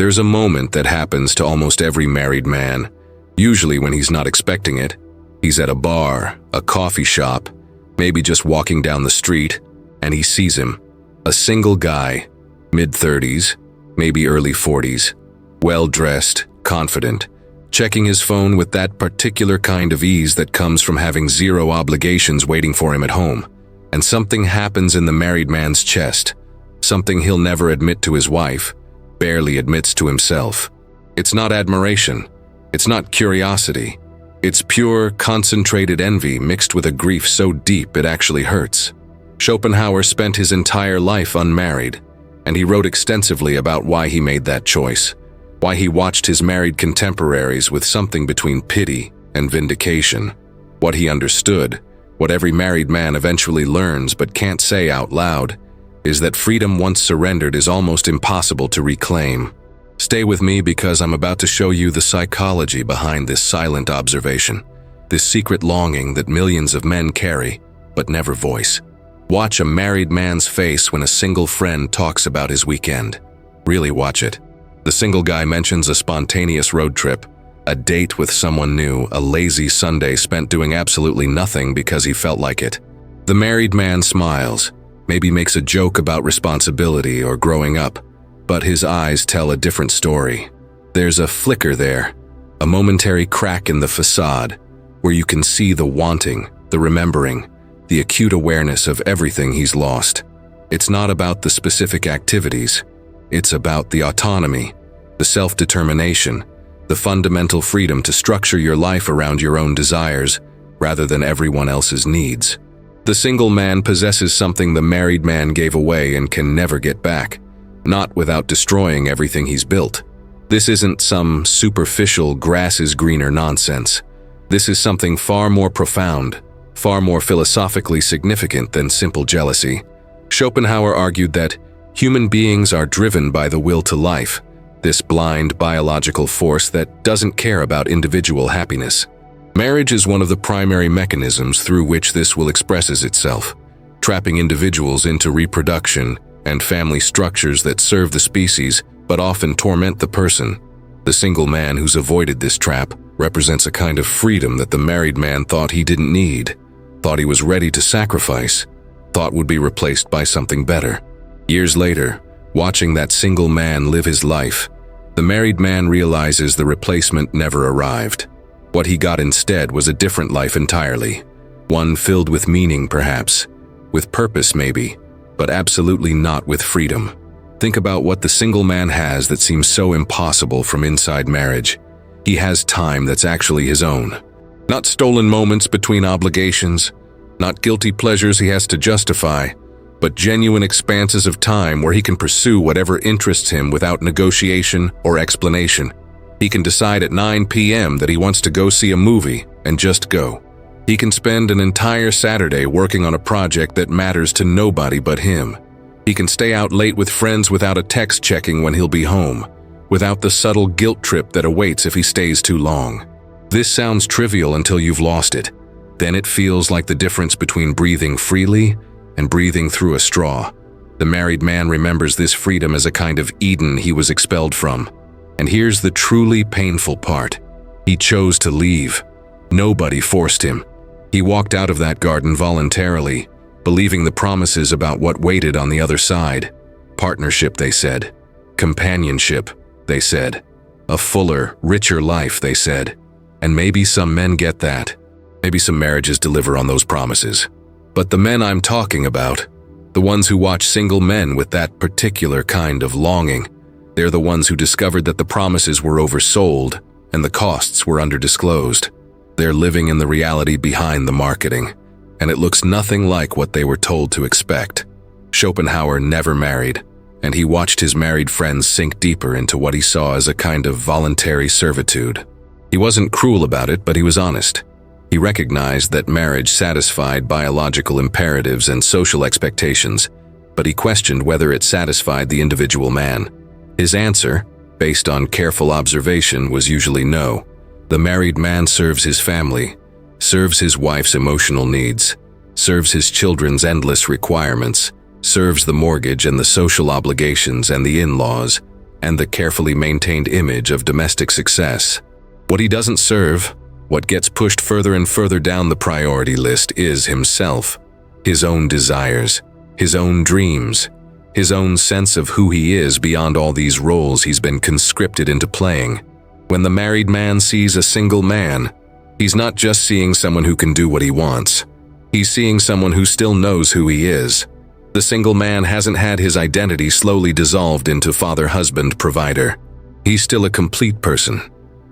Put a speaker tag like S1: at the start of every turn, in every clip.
S1: There's a moment that happens to almost every married man, usually when he's not expecting it. He's at a bar, a coffee shop, maybe just walking down the street, and he sees him. A single guy, mid-30s, maybe early 40s, well-dressed, confident, checking his phone with that particular kind of ease that comes from having zero obligations waiting for him at home. And something happens in the married man's chest, something he'll never admit to his wife, barely admits to himself. It's not admiration. It's not curiosity. It's pure, concentrated envy mixed with a grief so deep it actually hurts. Schopenhauer spent his entire life unmarried, and he wrote extensively about why he made that choice, why he watched his married contemporaries with something between pity and vindication. What he understood, what every married man eventually learns but can't say out loud, is that freedom once surrendered is almost impossible to reclaim. Stay with me because I'm about to show you the psychology behind this silent observation, this secret longing that millions of men carry but never voice. Watch a married man's face when a single friend talks about his weekend. Really watch it. The single guy mentions a spontaneous road trip, a date with someone new, a lazy Sunday spent doing absolutely nothing because he felt like it. The married man smiles, maybe makes a joke about responsibility or growing up, but his eyes tell a different story. There's a flicker there, a momentary crack in the facade, where you can see the wanting, the remembering, the acute awareness of everything he's lost. It's not about the specific activities. It's about the autonomy, the self-determination, the fundamental freedom to structure your life around your own desires rather than everyone else's needs. The single man possesses something the married man gave away and can never get back, not without destroying everything he's built. This isn't some superficial grass is greener nonsense. This is something far more profound, far more philosophically significant than simple jealousy. Schopenhauer argued that human beings are driven by the will to life, this blind biological force that doesn't care about individual happiness. Marriage is one of the primary mechanisms through which this will expresses itself, trapping individuals into reproduction and family structures that serve the species but often torment the person. The single man who's avoided this trap represents a kind of freedom that the married man thought he didn't need, thought he was ready to sacrifice, thought would be replaced by something better. Years later, watching that single man live his life, the married man realizes the replacement never arrived. What he got instead was a different life entirely, one filled with meaning perhaps, with purpose maybe, but absolutely not with freedom. Think about what the single man has that seems so impossible from inside marriage. He has time that's actually his own. Not stolen moments between obligations, not guilty pleasures he has to justify, but genuine expanses of time where he can pursue whatever interests him without negotiation or explanation. He can decide at 9 p.m. that he wants to go see a movie and just go. He can spend an entire Saturday working on a project that matters to nobody but him. He can stay out late with friends without a text checking when he'll be home, without the subtle guilt trip that awaits if he stays too long. This sounds trivial until you've lost it. Then it feels like the difference between breathing freely and breathing through a straw. The married man remembers this freedom as a kind of Eden he was expelled from. And here's the truly painful part. He chose to leave. Nobody forced him. He walked out of that garden voluntarily, believing the promises about what waited on the other side. Partnership, they said. Companionship, they said. A fuller, richer life, they said. And maybe some men get that. Maybe some marriages deliver on those promises. But the men I'm talking about, the ones who watch single men with that particular kind of longing, they're the ones who discovered that the promises were oversold and the costs were underdisclosed. They're living in the reality behind the marketing, and it looks nothing like what they were told to expect. Schopenhauer never married, and he watched his married friends sink deeper into what he saw as a kind of voluntary servitude. He wasn't cruel about it, but he was honest. He recognized that marriage satisfied biological imperatives and social expectations, but he questioned whether it satisfied the individual man. His answer, based on careful observation, was usually no. The married man serves his family, serves his wife's emotional needs, serves his children's endless requirements, serves the mortgage and the social obligations and the in-laws, and the carefully maintained image of domestic success. What he doesn't serve, what gets pushed further and further down the priority list, is himself, his own desires, his own dreams, his own sense of who he is beyond all these roles he's been conscripted into playing. When the married man sees a single man, he's not just seeing someone who can do what he wants. He's seeing someone who still knows who he is. The single man hasn't had his identity slowly dissolved into father, husband, provider. He's still a complete person,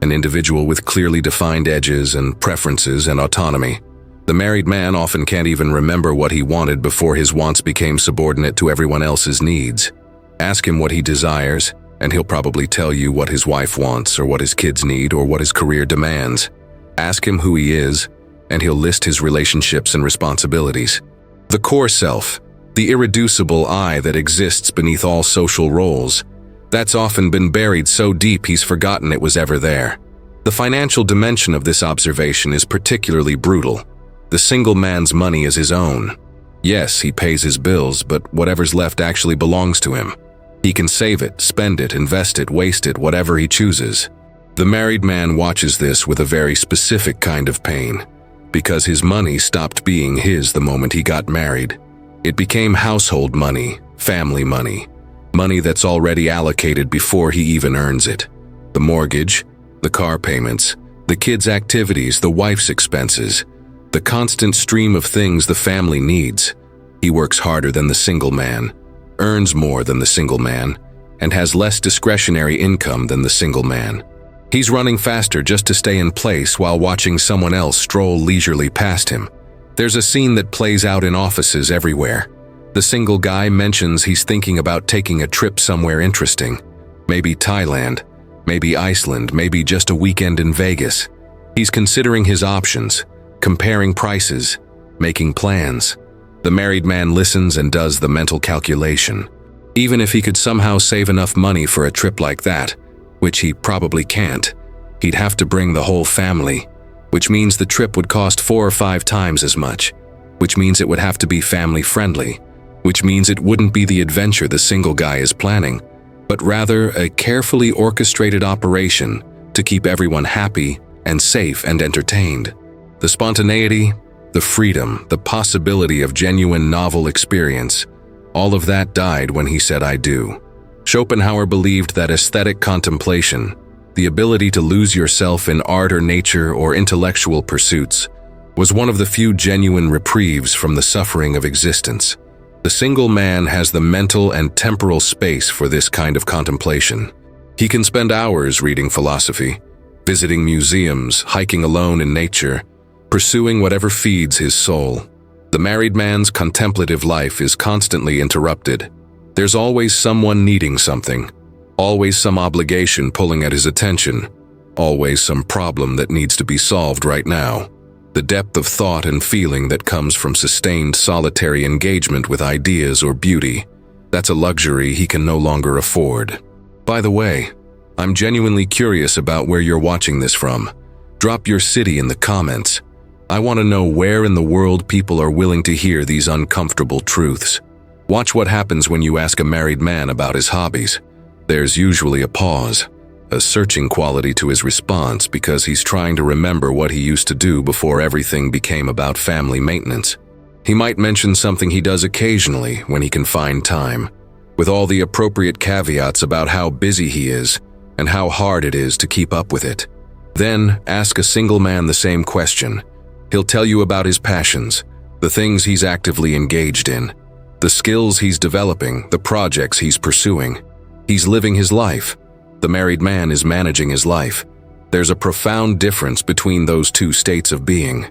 S1: an individual with clearly defined edges and preferences and autonomy. The married man often can't even remember what he wanted before his wants became subordinate to everyone else's needs. Ask him what he desires, and he'll probably tell you what his wife wants or what his kids need or what his career demands. Ask him who he is, and he'll list his relationships and responsibilities. The core self, the irreducible I that exists beneath all social roles, that's often been buried so deep he's forgotten it was ever there. The financial dimension of this observation is particularly brutal. The single man's money is his own. Yes, he pays his bills, but whatever's left actually belongs to him. He can save it, spend it, invest it, waste it, whatever he chooses. The married man watches this with a very specific kind of pain, because his money stopped being his the moment he got married. It became household money, family money, money that's already allocated before he even earns it. The mortgage, the car payments, the kids' activities, the wife's expenses, the constant stream of things the family needs. He works harder than the single man, earns more than the single man, and has less discretionary income than the single man. He's running faster just to stay in place while watching someone else stroll leisurely past him. There's a scene that plays out in offices everywhere. The single guy mentions he's thinking about taking a trip somewhere interesting. Maybe Thailand, maybe Iceland, maybe just a weekend in Vegas. He's considering his options, comparing prices, making plans. The married man listens and does the mental calculation. Even if he could somehow save enough money for a trip like that, which he probably can't, he'd have to bring the whole family, which means the trip would cost 4 or 5 times as much, which means it would have to be family-friendly, which means it wouldn't be the adventure the single guy is planning, but rather a carefully orchestrated operation to keep everyone happy and safe and entertained. The spontaneity, the freedom, the possibility of genuine novel experience, all of that died when he said "I do." Schopenhauer believed that aesthetic contemplation, the ability to lose yourself in art or nature or intellectual pursuits, was one of the few genuine reprieves from the suffering of existence. The single man has the mental and temporal space for this kind of contemplation. He can spend hours reading philosophy, visiting museums, hiking alone in nature, pursuing whatever feeds his soul. The married man's contemplative life is constantly interrupted. There's always someone needing something, always some obligation pulling at his attention, always some problem that needs to be solved right now. The depth of thought and feeling that comes from sustained solitary engagement with ideas or beauty, that's a luxury he can no longer afford. By the way, I'm genuinely curious about where you're watching this from. Drop your city in the comments. I want to know where in the world people are willing to hear these uncomfortable truths. Watch what happens when you ask a married man about his hobbies. There's usually a pause, a searching quality to his response because he's trying to remember what he used to do before everything became about family maintenance. He might mention something he does occasionally when he can find time, with all the appropriate caveats about how busy he is and how hard it is to keep up with it. Then ask a single man the same question. He'll tell you about his passions, the things he's actively engaged in, the skills he's developing, the projects he's pursuing. He's living his life. The married man is managing his life. There's a profound difference between those two states of being.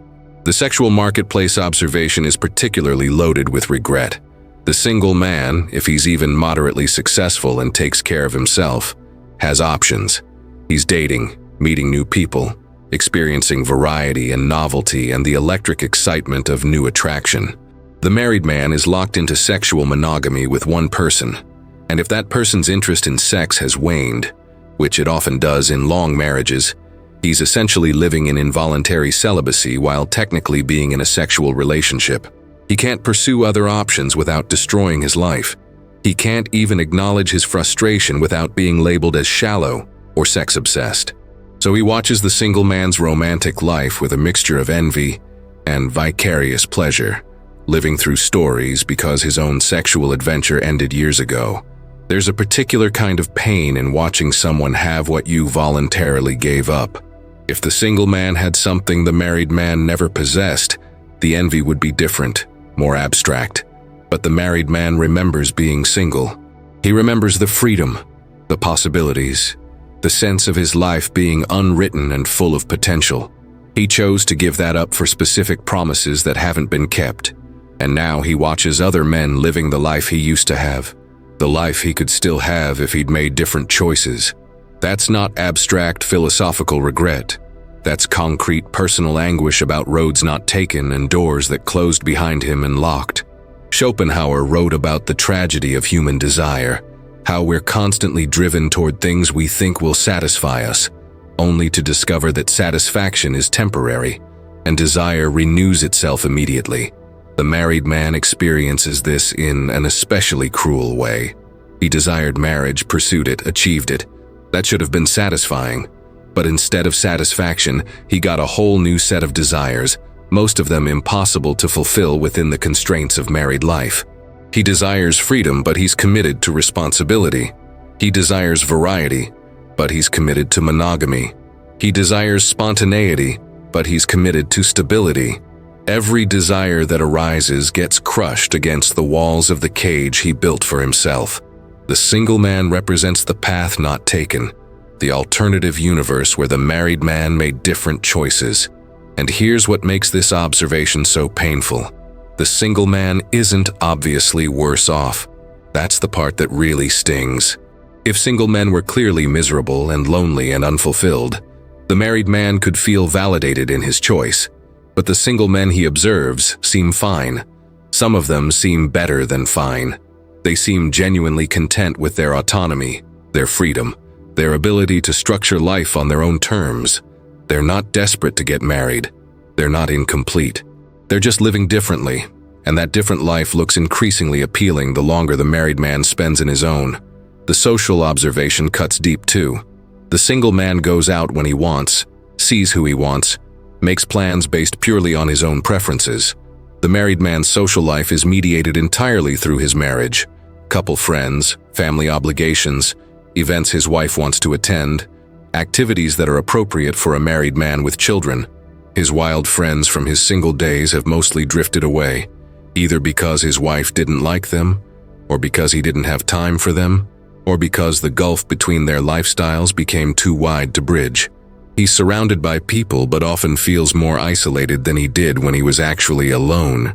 S1: The sexual marketplace observation is particularly loaded with regret. The single man, if he's even moderately successful and takes care of himself, has options. He's dating, meeting new people, experiencing variety and novelty and the electric excitement of new attraction. The married man is locked into sexual monogamy with one person, and if that person's interest in sex has waned, which it often does in long marriages, he's essentially living in involuntary celibacy while technically being in a sexual relationship. He can't pursue other options without destroying his life. He can't even acknowledge his frustration without being labeled as shallow or sex-obsessed. So he watches the single man's romantic life with a mixture of envy and vicarious pleasure, living through stories because his own sexual adventure ended years ago. There's a particular kind of pain in watching someone have what you voluntarily gave up. If the single man had something the married man never possessed, the envy would be different, more abstract. But the married man remembers being single. He remembers the freedom, the possibilities, the sense of his life being unwritten and full of potential. He chose to give that up for specific promises that haven't been kept. And now he watches other men living the life he used to have, the life he could still have if he'd made different choices. That's not abstract philosophical regret. That's concrete personal anguish about roads not taken and doors that closed behind him and locked. Schopenhauer wrote about the tragedy of human desire, how we're constantly driven toward things we think will satisfy us, only to discover that satisfaction is temporary, and desire renews itself immediately. The married man experiences this in an especially cruel way. He desired marriage, pursued it, achieved it. That should have been satisfying. But instead of satisfaction, he got a whole new set of desires, most of them impossible to fulfill within the constraints of married life. He desires freedom, but he's committed to responsibility. He desires variety, but he's committed to monogamy. He desires spontaneity, but he's committed to stability. Every desire that arises gets crushed against the walls of the cage he built for himself. The single man represents the path not taken, the alternative universe where the married man made different choices. And here's what makes this observation so painful. The single man isn't obviously worse off. That's the part that really stings. If single men were clearly miserable and lonely and unfulfilled, the married man could feel validated in his choice. But the single men he observes seem fine. Some of them seem better than fine. They seem genuinely content with their autonomy, their freedom, their ability to structure life on their own terms. They're not desperate to get married. They're not incomplete. They're just living differently, and that different life looks increasingly appealing the longer the married man spends in his own. The social observation cuts deep too. The single man goes out when he wants, sees who he wants, makes plans based purely on his own preferences. The married man's social life is mediated entirely through his marriage, couple friends, family obligations, events his wife wants to attend, activities that are appropriate for a married man with children. His wild friends from his single days have mostly drifted away, either because his wife didn't like them, or because he didn't have time for them, or because the gulf between their lifestyles became too wide to bridge. He's surrounded by people but often feels more isolated than he did when he was actually alone.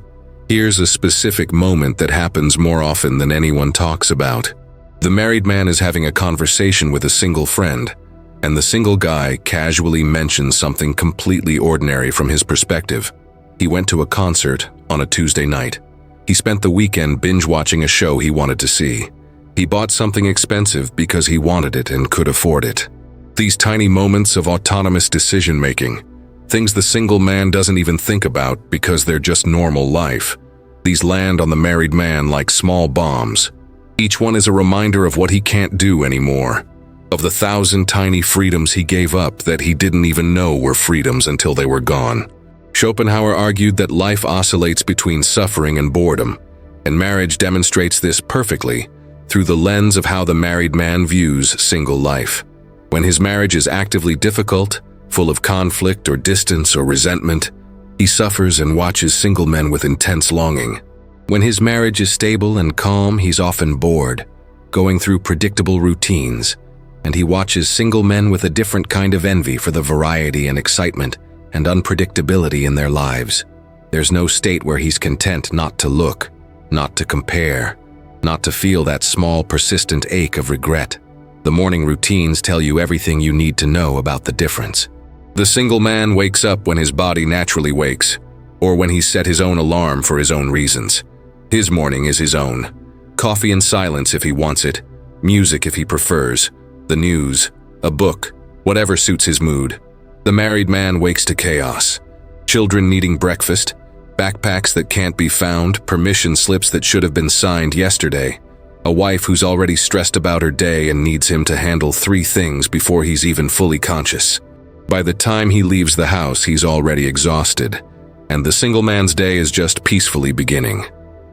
S1: Here's a specific moment that happens more often than anyone talks about. The married man is having a conversation with a single friend, and the single guy casually mentions something completely ordinary from his perspective. He went to a concert on a Tuesday night. He spent the weekend binge-watching a show he wanted to see. He bought something expensive because he wanted it and could afford it. These tiny moments of autonomous decision-making, things the single man doesn't even think about because they're just normal life. These land on the married man like small bombs. Each one is a reminder of what he can't do anymore, of the 1,000 tiny freedoms he gave up that he didn't even know were freedoms until they were gone. Schopenhauer argued that life oscillates between suffering and boredom, and marriage demonstrates this perfectly through the lens of how the married man views single life. When his marriage is actively difficult, full of conflict or distance or resentment, he suffers and watches single men with intense longing. When his marriage is stable and calm, he's often bored, going through predictable routines, and he watches single men with a different kind of envy for the variety and excitement and unpredictability in their lives. There's no state where he's content not to look, not to compare, not to feel that small, persistent ache of regret. The morning routines tell you everything you need to know about the difference. The single man wakes up when his body naturally wakes, or when he's set his own alarm for his own reasons. His morning is his own. Coffee and silence if he wants it, music if he prefers, the news, a book, whatever suits his mood. The married man wakes to chaos. Children needing breakfast, backpacks that can't be found, permission slips that should have been signed yesterday. A wife who's already stressed about her day and needs him to handle 3 things before he's even fully conscious. By the time he leaves the house, he's already exhausted, and the single man's day is just peacefully beginning.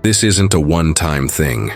S1: This isn't a one-time thing.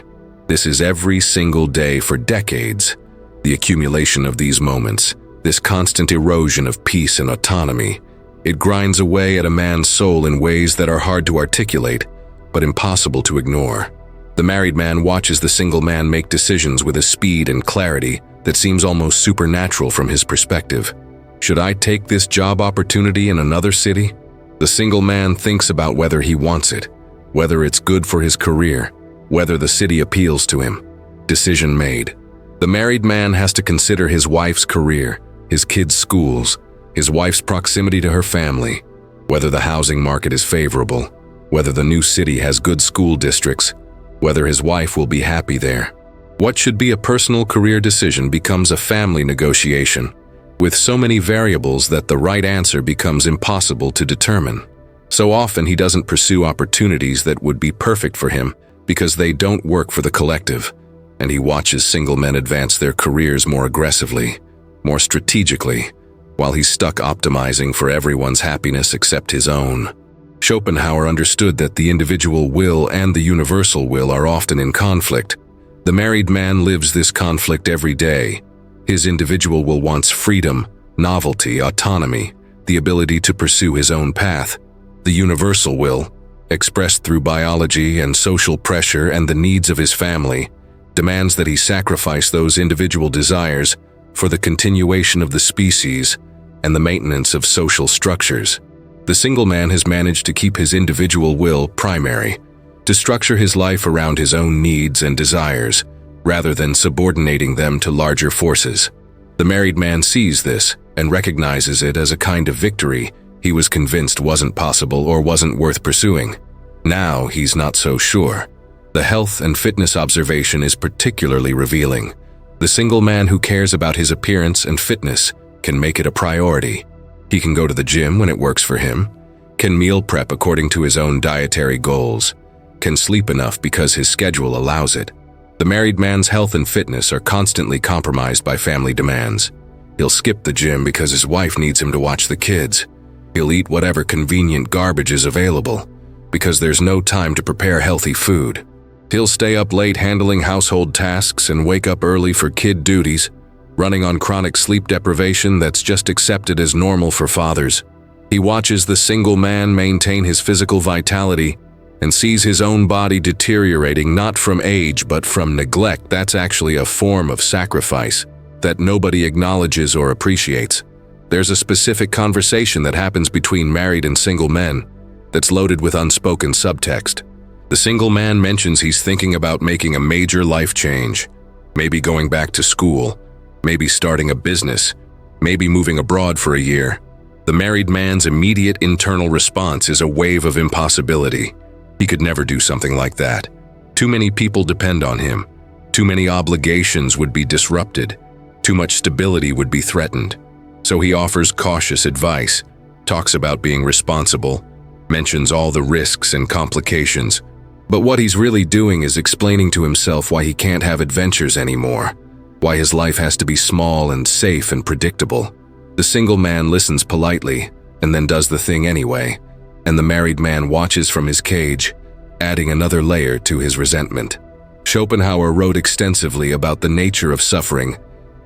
S1: This is every single day for decades. The accumulation of these moments, this constant erosion of peace and autonomy, it grinds away at a man's soul in ways that are hard to articulate, but impossible to ignore. The married man watches the single man make decisions with a speed and clarity that seems almost supernatural from his perspective. Should I take this job opportunity in another city? The single man thinks about whether he wants it, whether it's good for his career, whether the city appeals to him. Decision made. The married man has to consider his wife's career, his kids' schools, his wife's proximity to her family, whether the housing market is favorable, whether the new city has good school districts, whether his wife will be happy there. What should be a personal career decision becomes a family negotiation, with so many variables that the right answer becomes impossible to determine. So often he doesn't pursue opportunities that would be perfect for him because they don't work for the collective, and he watches single men advance their careers more aggressively, more strategically, while he's stuck optimizing for everyone's happiness except his own. Schopenhauer understood that the individual will and the universal will are often in conflict. The married man lives this conflict every day. His individual will wants freedom, novelty, autonomy, the ability to pursue his own path. The universal will, expressed through biology and social pressure and the needs of his family, demands that he sacrifice those individual desires for the continuation of the species and the maintenance of social structures. The single man has managed to keep his individual will primary, to structure his life around his own needs and desires, rather than subordinating them to larger forces. The married man sees this and recognizes it as a kind of victory he was convinced wasn't possible or wasn't worth pursuing. Now he's not so sure. The health and fitness observation is particularly revealing. The single man who cares about his appearance and fitness can make it a priority. He can go to the gym when it works for him, can meal prep according to his own dietary goals, can sleep enough because his schedule allows it. The married man's health and fitness are constantly compromised by family demands. He'll skip the gym because his wife needs him to watch the kids. He'll eat whatever convenient garbage is available because there's no time to prepare healthy food. He'll stay up late handling household tasks and wake up early for kid duties, running on chronic sleep deprivation that's just accepted as normal for fathers. He watches the single man maintain his physical vitality and sees his own body deteriorating not from age but from neglect. That's actually a form of sacrifice that nobody acknowledges or appreciates. There's a specific conversation that happens between married and single men that's loaded with unspoken subtext. The single man mentions he's thinking about making a major life change, maybe going back to school, maybe starting a business, maybe moving abroad for a year. The married man's immediate internal response is a wave of impossibility. He could never do something like that. Too many people depend on him. Too many obligations would be disrupted. Too much stability would be threatened. So he offers cautious advice, talks about being responsible, mentions all the risks and complications. But what he's really doing is explaining to himself why he can't have adventures anymore, why his life has to be small and safe and predictable. The single man listens politely and then does the thing anyway, and the married man watches from his cage, adding another layer to his resentment. Schopenhauer wrote extensively about the nature of suffering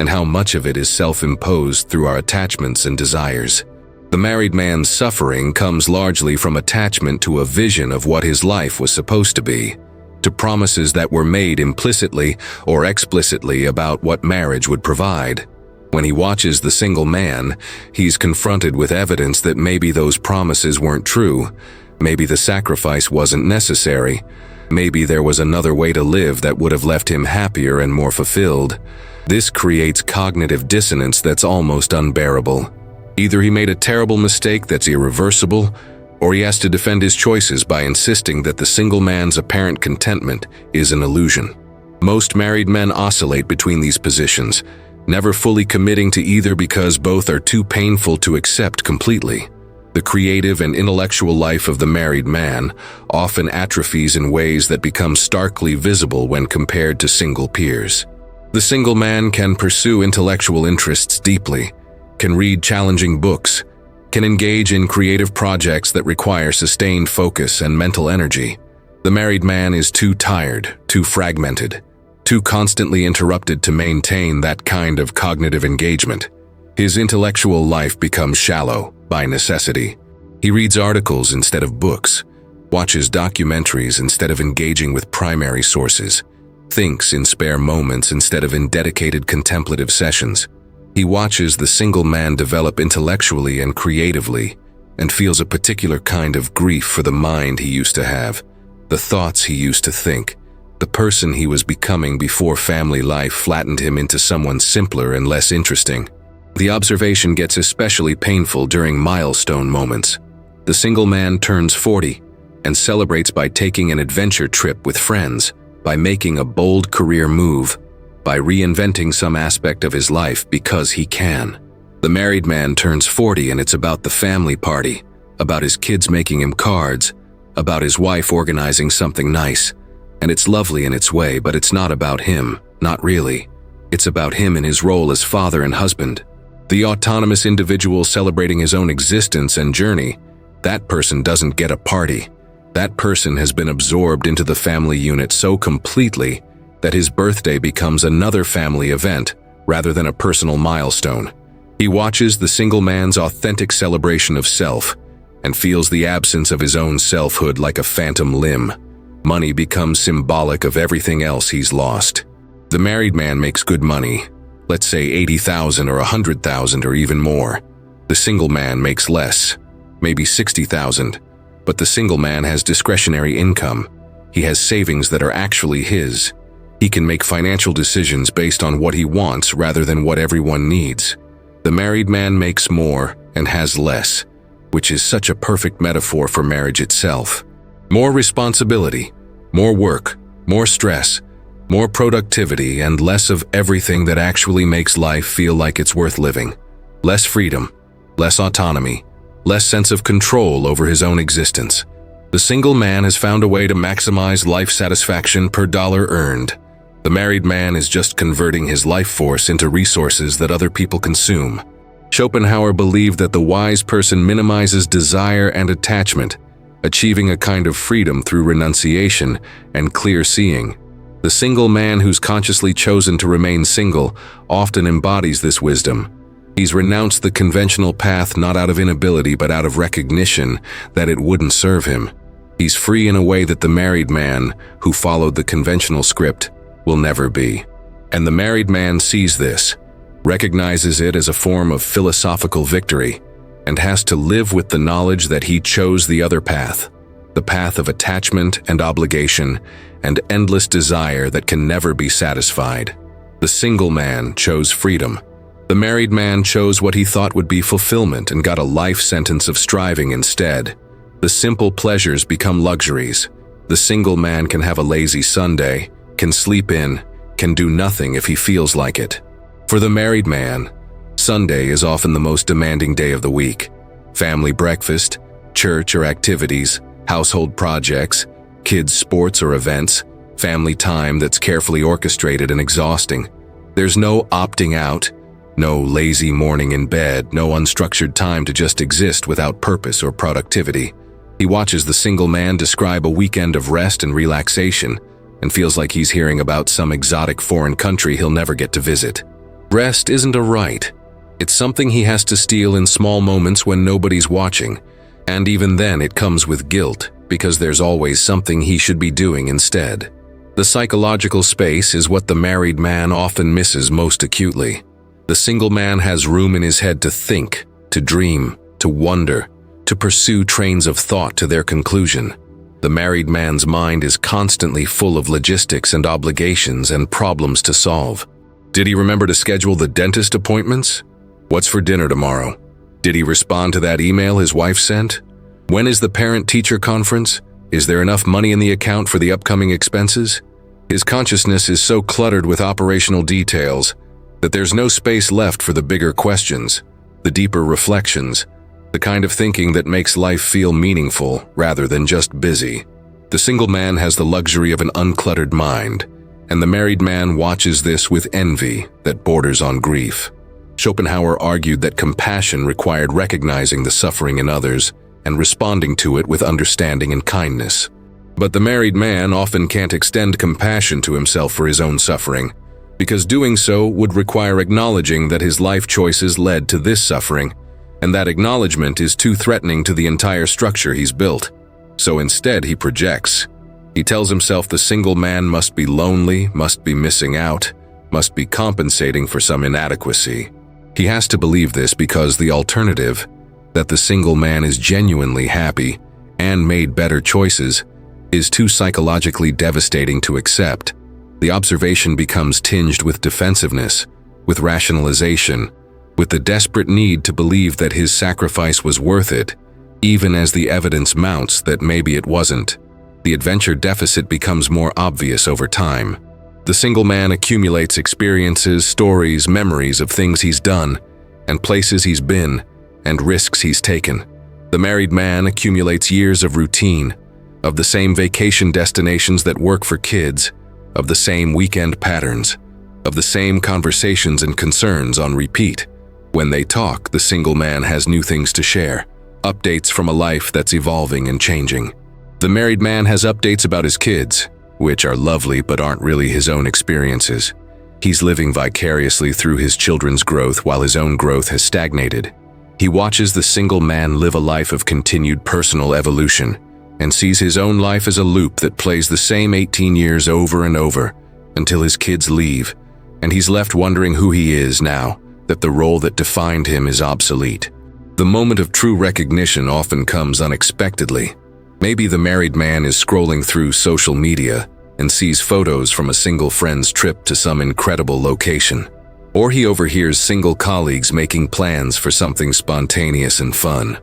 S1: and how much of it is self-imposed through our attachments and desires. The married man's suffering comes largely from attachment to a vision of what his life was supposed to be, to promises that were made implicitly or explicitly about what marriage would provide. When he watches the single man, he's confronted with evidence that maybe those promises weren't true, maybe the sacrifice wasn't necessary, maybe there was another way to live that would have left him happier and more fulfilled. This creates cognitive dissonance that's almost unbearable. Either he made a terrible mistake that's irreversible, or he has to defend his choices by insisting that the single man's apparent contentment is an illusion. Most married men oscillate between these positions, never fully committing to either because both are too painful to accept completely. The creative and intellectual life of the married man often atrophies in ways that become starkly visible when compared to single peers. The single man can pursue intellectual interests deeply, can read challenging books, can engage in creative projects that require sustained focus and mental energy. The married man is too tired, too fragmented, too constantly interrupted to maintain that kind of cognitive engagement. His intellectual life becomes shallow by necessity. He reads articles instead of books, watches documentaries instead of engaging with primary sources, thinks in spare moments instead of in dedicated contemplative sessions. He watches the single man develop intellectually and creatively and feels a particular kind of grief for the mind he used to have, the thoughts he used to think, the person he was becoming before family life flattened him into someone simpler and less interesting. The observation gets especially painful during milestone moments. The single man turns 40 and celebrates by taking an adventure trip with friends, by making a bold career move, by reinventing some aspect of his life because he can. The married man turns 40 and it's about the family party, about his kids making him cards, about his wife organizing something nice. And it's lovely in its way, but it's not about him, not really. It's about him in his role as father and husband. The autonomous individual celebrating his own existence and journey, that person doesn't get a party. That person has been absorbed into the family unit so completely that his birthday becomes another family event rather than a personal milestone. He watches the single man's authentic celebration of self and feels the absence of his own selfhood like a phantom limb. Money becomes symbolic of everything else he's lost. The married man makes good money, let's say 80,000 or 100,000 or even more. The single man makes less, maybe 60,000. But the single man has discretionary income. He has savings that are actually his. He can make financial decisions based on what he wants rather than what everyone needs. The married man makes more and has less, which is such a perfect metaphor for marriage itself. More responsibility, more work, more stress, more productivity, and less of everything that actually makes life feel like it's worth living. Less freedom, less autonomy, less sense of control over his own existence. The single man has found a way to maximize life satisfaction per dollar earned. The married man is just converting his life force into resources that other people consume. Schopenhauer believed that the wise person minimizes desire and attachment, achieving a kind of freedom through renunciation and clear seeing. The single man who's consciously chosen to remain single often embodies this wisdom. He's renounced the conventional path not out of inability but out of recognition that it wouldn't serve him. He's free in a way that the married man, who followed the conventional script, will never be. And the married man sees this, recognizes it as a form of philosophical victory, and has to live with the knowledge that he chose the other path, the path of attachment and obligation and endless desire that can never be satisfied. The single man chose freedom. The married man chose what he thought would be fulfillment and got a life sentence of striving instead. The simple pleasures become luxuries. The single man can have a lazy Sunday, can sleep in, can do nothing if he feels like it. For the married man, Sunday is often the most demanding day of the week. Family breakfast, church or activities, household projects, kids' sports or events, family time that's carefully orchestrated and exhausting. There's no opting out, no lazy morning in bed, no unstructured time to just exist without purpose or productivity. He watches the single man describe a weekend of rest and relaxation and feels like he's hearing about some exotic foreign country he'll never get to visit. Rest isn't a right. It's something he has to steal in small moments when nobody's watching, and even then it comes with guilt because there's always something he should be doing instead. The psychological space is what the married man often misses most acutely. The single man has room in his head to think, to dream, to wonder, to pursue trains of thought to their conclusion. The married man's mind is constantly full of logistics and obligations and problems to solve. Did he remember to schedule the dentist appointments? What's for dinner tomorrow? Did he respond to that email his wife sent? When is the parent-teacher conference? Is there enough money in the account for the upcoming expenses? His consciousness is so cluttered with operational details that there's no space left for the bigger questions, the deeper reflections, the kind of thinking that makes life feel meaningful rather than just busy. The single man has the luxury of an uncluttered mind, and the married man watches this with envy that borders on grief. Schopenhauer argued that compassion required recognizing the suffering in others and responding to it with understanding and kindness. But the married man often can't extend compassion to himself for his own suffering, because doing so would require acknowledging that his life choices led to this suffering, and that acknowledgement is too threatening to the entire structure he's built. So instead he projects. He tells himself the single man must be lonely, must be missing out, must be compensating for some inadequacy. He has to believe this because the alternative, that the single man is genuinely happy and made better choices, is too psychologically devastating to accept. The observation becomes tinged with defensiveness, with rationalization, with the desperate need to believe that his sacrifice was worth it, even as the evidence mounts that maybe it wasn't. The adventure deficit becomes more obvious over time. The single man accumulates experiences, stories, memories of things he's done, and places he's been, and risks he's taken. The married man accumulates years of routine, of the same vacation destinations that work for kids, of the same weekend patterns, of the same conversations and concerns on repeat. When they talk, the single man has new things to share, updates from a life that's evolving and changing. The married man has updates about his kids, which are lovely but aren't really his own experiences. He's living vicariously through his children's growth while his own growth has stagnated. He watches the single man live a life of continued personal evolution and sees his own life as a loop that plays the same 18 years over and over until his kids leave, and he's left wondering who he is now that the role that defined him is obsolete. The moment of true recognition often comes unexpectedly. Maybe the married man is scrolling through social media and sees photos from a single friend's trip to some incredible location. Or he overhears single colleagues making plans for something spontaneous and fun.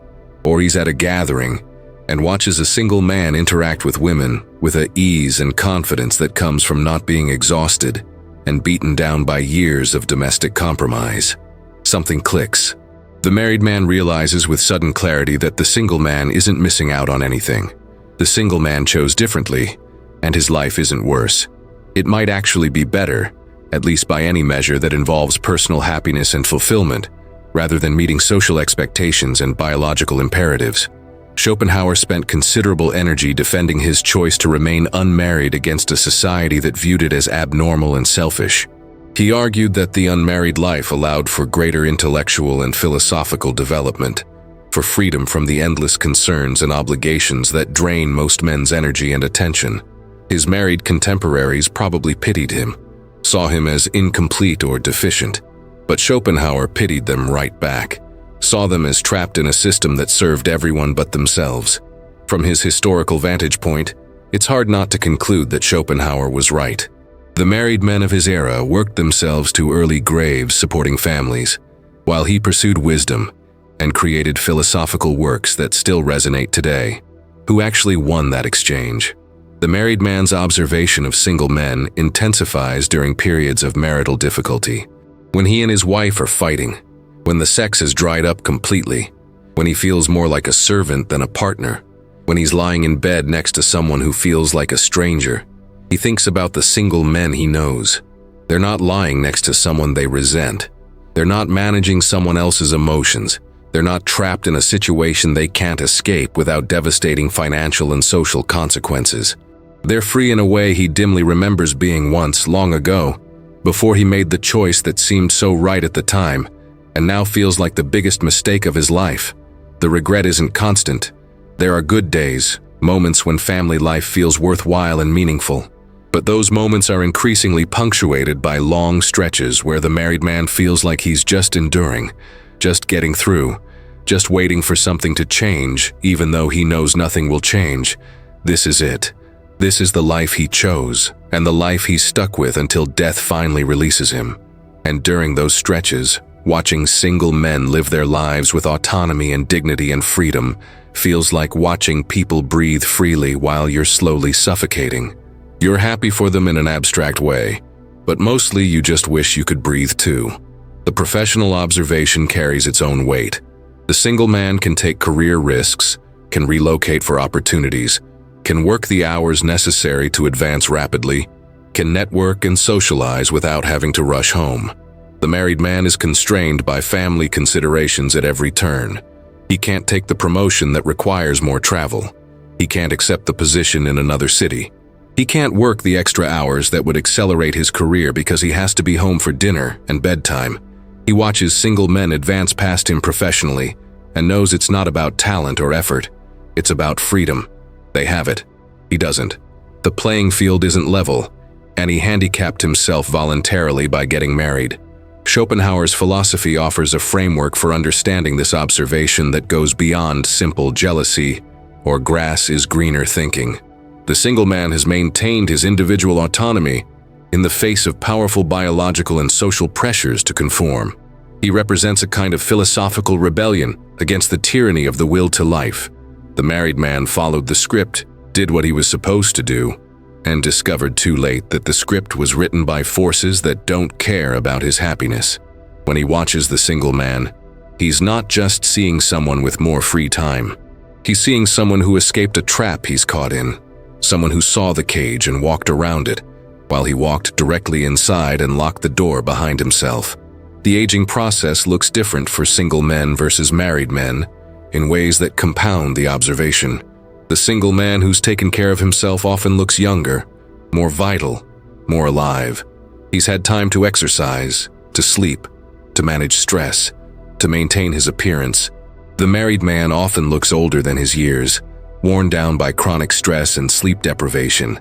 S1: Or he's at a gathering and watches a single man interact with women with an ease and confidence that comes from not being exhausted and beaten down by years of domestic compromise. Something clicks. The married man realizes with sudden clarity that the single man isn't missing out on anything. The single man chose differently, and his life isn't worse. It might actually be better, at least by any measure that involves personal happiness and fulfillment, rather than meeting social expectations and biological imperatives. Schopenhauer spent considerable energy defending his choice to remain unmarried against a society that viewed it as abnormal and selfish. He argued that the unmarried life allowed for greater intellectual and philosophical development, for freedom from the endless concerns and obligations that drain most men's energy and attention. His married contemporaries probably pitied him, saw him as incomplete or deficient, but Schopenhauer pitied them right back, saw them as trapped in a system that served everyone but themselves. From his historical vantage point, it's hard not to conclude that Schopenhauer was right. The married men of his era worked themselves to early graves supporting families, while he pursued wisdom and created philosophical works that still resonate today. Who actually won that exchange? The married man's observation of single men intensifies during periods of marital difficulty. When he and his wife are fighting, when the sex has dried up completely, when he feels more like a servant than a partner, when he's lying in bed next to someone who feels like a stranger, he thinks about the single men he knows. They're not lying next to someone they resent. They're not managing someone else's emotions. They're not trapped in a situation they can't escape without devastating financial and social consequences. They're free in a way he dimly remembers being once, long ago, before he made the choice that seemed so right at the time, and now feels like the biggest mistake of his life. The regret isn't constant. There are good days, moments when family life feels worthwhile and meaningful. But those moments are increasingly punctuated by long stretches where the married man feels like he's just enduring, just getting through, just waiting for something to change, even though he knows nothing will change. This is it. This is the life he chose, and the life he's stuck with until death finally releases him. And during those stretches, watching single men live their lives with autonomy and dignity and freedom feels like watching people breathe freely while you're slowly suffocating. You're happy for them in an abstract way, but mostly you just wish you could breathe too. The professional observation carries its own weight. The single man can take career risks, can relocate for opportunities, can work the hours necessary to advance rapidly, can network and socialize without having to rush home. The married man is constrained by family considerations at every turn. He can't take the promotion that requires more travel. He can't accept the position in another city. He can't work the extra hours that would accelerate his career because he has to be home for dinner and bedtime. He watches single men advance past him professionally and knows it's not about talent or effort. It's about freedom. They have it. He doesn't. The playing field isn't level, and he handicapped himself voluntarily by getting married. Schopenhauer's philosophy offers a framework for understanding this observation that goes beyond simple jealousy or grass is greener thinking. The single man has maintained his individual autonomy in the face of powerful biological and social pressures to conform. He represents a kind of philosophical rebellion against the tyranny of the will to life. The married man followed the script, did what he was supposed to do, and discovered too late that the script was written by forces that don't care about his happiness. When he watches the single man, he's not just seeing someone with more free time. He's seeing someone who escaped a trap he's caught in, someone who saw the cage and walked around it, while he walked directly inside and locked the door behind himself. The aging process looks different for single men versus married men in ways that compound the observation. The single man who's taken care of himself often looks younger, more vital, more alive. He's had time to exercise, to sleep, to manage stress, to maintain his appearance. The married man often looks older than his years, worn down by chronic stress and sleep deprivation,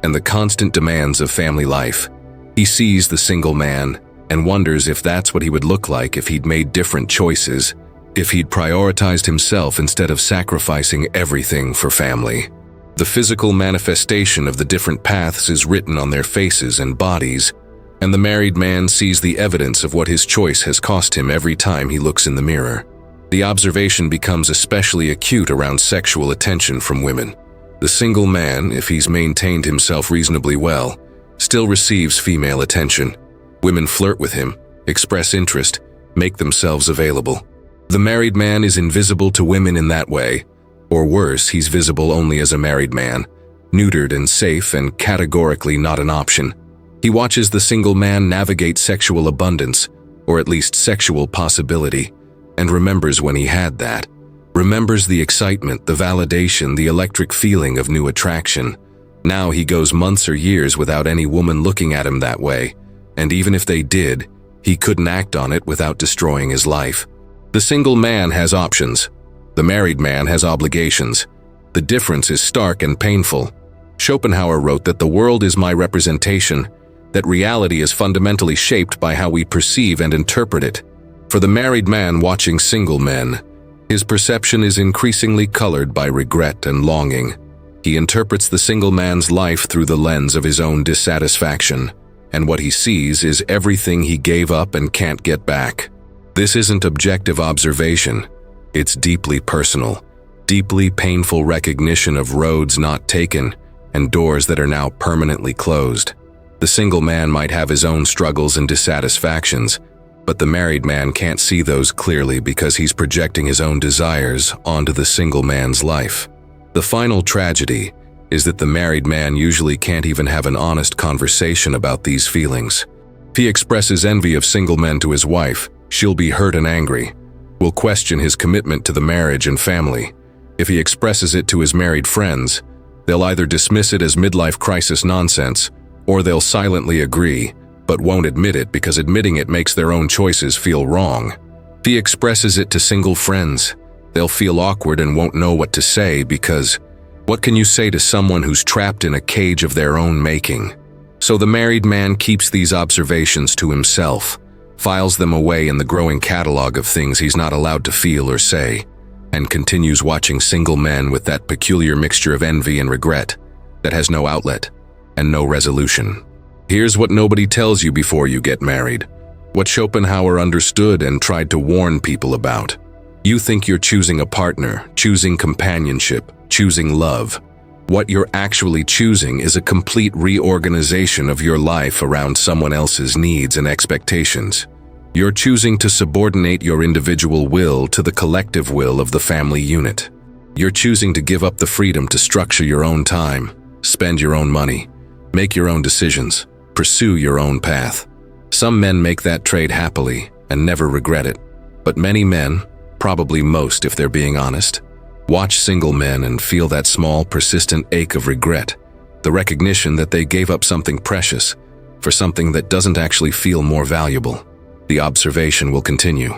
S1: and the constant demands of family life. He sees the single man and wonders if that's what he would look like if he'd made different choices, if he'd prioritized himself instead of sacrificing everything for family. The physical manifestation of the different paths is written on their faces and bodies, and the married man sees the evidence of what his choice has cost him every time he looks in the mirror. The observation becomes especially acute around sexual attention from women. The single man, if he's maintained himself reasonably well, still receives female attention. Women flirt with him, express interest, make themselves available. The married man is invisible to women in that way, or worse, he's visible only as a married man, neutered and safe and categorically not an option. He watches the single man navigate sexual abundance, or at least sexual possibility, and remembers when he had that. Remembers the excitement, the validation, the electric feeling of new attraction. Now he goes months or years without any woman looking at him that way, and even if they did, he couldn't act on it without destroying his life. The single man has options. The married man has obligations. The difference is stark and painful. Schopenhauer wrote that the world is my representation, that reality is fundamentally shaped by how we perceive and interpret it. For the married man watching single men, his perception is increasingly colored by regret and longing. He interprets the single man's life through the lens of his own dissatisfaction, and what he sees is everything he gave up and can't get back. This isn't objective observation. It's deeply personal, deeply painful recognition of roads not taken and doors that are now permanently closed. The single man might have his own struggles and dissatisfactions, but the married man can't see those clearly because he's projecting his own desires onto the single man's life. The final tragedy is that the married man usually can't even have an honest conversation about these feelings. If he expresses envy of single men to his wife, she'll be hurt and angry, will question his commitment to the marriage and family. If he expresses it to his married friends, they'll either dismiss it as midlife crisis nonsense, or they'll silently agree, but won't admit it because admitting it makes their own choices feel wrong. If he expresses it to single friends, they'll feel awkward and won't know what to say because what can you say to someone who's trapped in a cage of their own making? So the married man keeps these observations to himself, files them away in the growing catalog of things he's not allowed to feel or say, and continues watching single men with that peculiar mixture of envy and regret that has no outlet and no resolution. Here's what nobody tells you before you get married, what Schopenhauer understood and tried to warn people about. You think you're choosing a partner, choosing companionship, choosing love. What you're actually choosing is a complete reorganization of your life around someone else's needs and expectations. You're choosing to subordinate your individual will to the collective will of the family unit. You're choosing to give up the freedom to structure your own time, spend your own money, make your own decisions, pursue your own path. Some men make that trade happily and never regret it. But many men, probably most if they're being honest, watch single men and feel that small, persistent ache of regret, the recognition that they gave up something precious for something that doesn't actually feel more valuable. The observation will continue.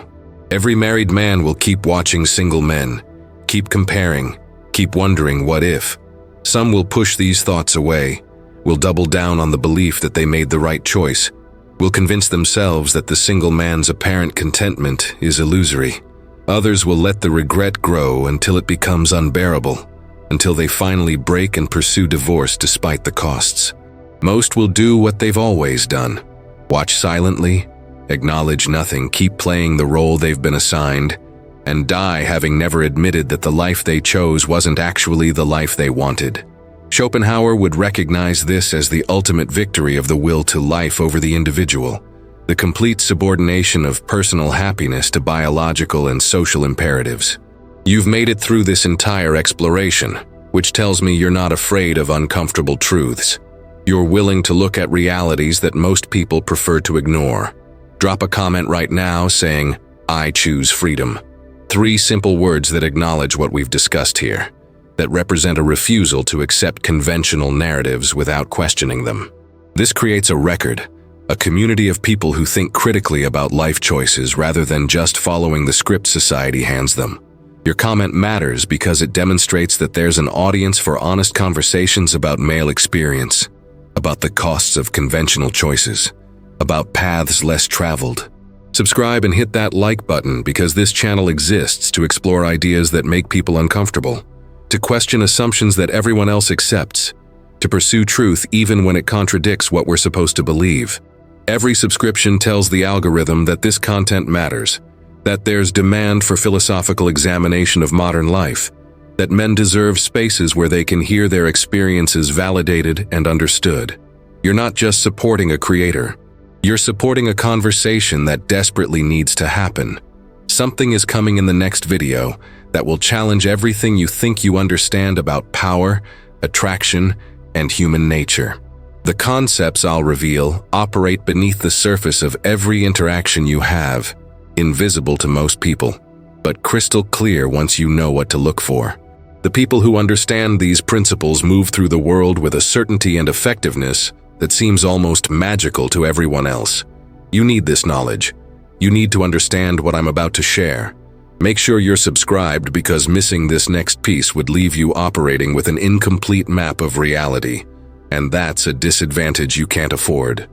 S1: Every married man will keep watching single men, keep comparing, keep wondering what if. Some will push these thoughts away, will double down on the belief that they made the right choice, will convince themselves that the single man's apparent contentment is illusory. Others will let the regret grow until it becomes unbearable, until they finally break and pursue divorce despite the costs. Most will do what they've always done: watch silently, acknowledge nothing, keep playing the role they've been assigned, and die having never admitted that the life they chose wasn't actually the life they wanted. Schopenhauer would recognize this as the ultimate victory of the will to life over the individual, the complete subordination of personal happiness to biological and social imperatives. You've made it through this entire exploration, which tells me you're not afraid of uncomfortable truths. You're willing to look at realities that most people prefer to ignore. Drop a comment right now saying, "I choose freedom." 3 simple words that acknowledge what we've discussed here, that represent a refusal to accept conventional narratives without questioning them. This creates a record, a community of people who think critically about life choices rather than just following the script society hands them. Your comment matters because it demonstrates that there's an audience for honest conversations about male experience, about the costs of conventional choices, about paths less traveled. Subscribe and hit that like button because this channel exists to explore ideas that make people uncomfortable, to question assumptions that everyone else accepts, to pursue truth even when it contradicts what we're supposed to believe. Every subscription tells the algorithm that this content matters, that there's demand for philosophical examination of modern life, that men deserve spaces where they can hear their experiences validated and understood. You're not just supporting a creator. You're supporting a conversation that desperately needs to happen. Something is coming in the next video that will challenge everything you think you understand about power, attraction, and human nature. The concepts I'll reveal operate beneath the surface of every interaction you have, invisible to most people, but crystal clear once you know what to look for. The people who understand these principles move through the world with a certainty and effectiveness that seems almost magical to everyone else. You need this knowledge. You need to understand what I'm about to share. Make sure you're subscribed because missing this next piece would leave you operating with an incomplete map of reality, and that's a disadvantage you can't afford.